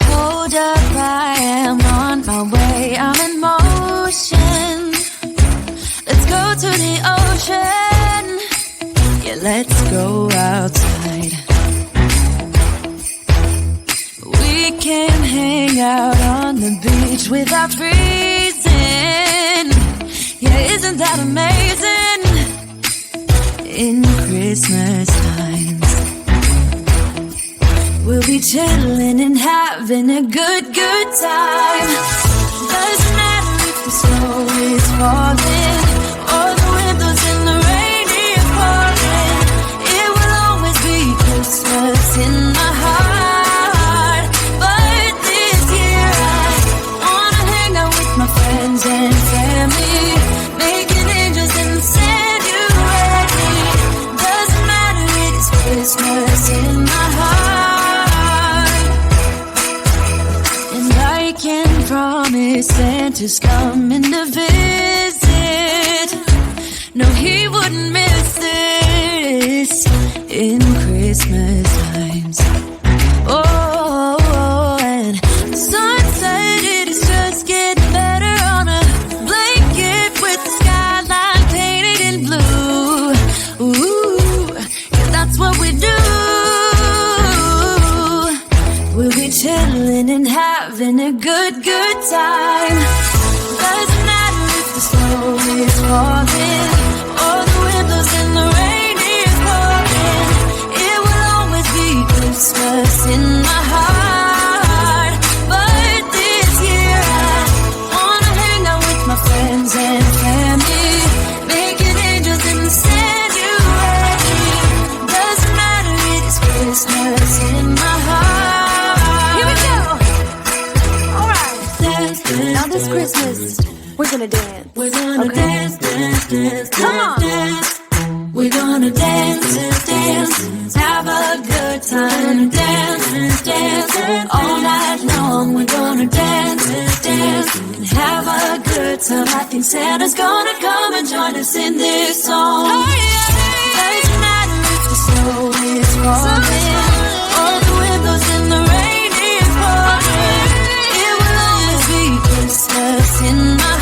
Hold up, I am on my way, I'm in motion. Let's go to the ocean. Yeah, let's go outside. We can hang out on the beach without freezing. Yeah, isn't that amazing? In Christmas times, we'll be chilling and having a good time. Doesn't matter if the snow is falling or the windows in the rain is pouring. It will always be Christmas in my heart. But this year I wanna hang out with my friends and family, making angels and send you ready. Doesn't matter, it is Christmas in my heart. And I can promise Santa's coming to visit. No, he wouldn't miss this in Christmas times. Oh, and the sun said it is just getting better on a blanket with the skyline painted in blue. Ooh, yeah, that's what we do. We'll be chilling and having a good time. Doesn't matter if the snow is falling or the windows in the rain is pouring. It will always be Christmas in my heart. But this year I wanna hang out with my friends and family, making angels and send you ready. Doesn't matter, it is Christmas in my heart. Here we go. All right. Dance, dance, now this Christmas, we're gonna dance. We're gonna dance, dance, dance, come on. Dance. We're gonna dance, dance, have a good time. Dance, dance, all night long. We're gonna dance, dance, and have a good time. I think Santa's gonna come and join us in this song. Doesn't matter if the snow is falling or the windows in the rain is pouring. It will always be Christmas in my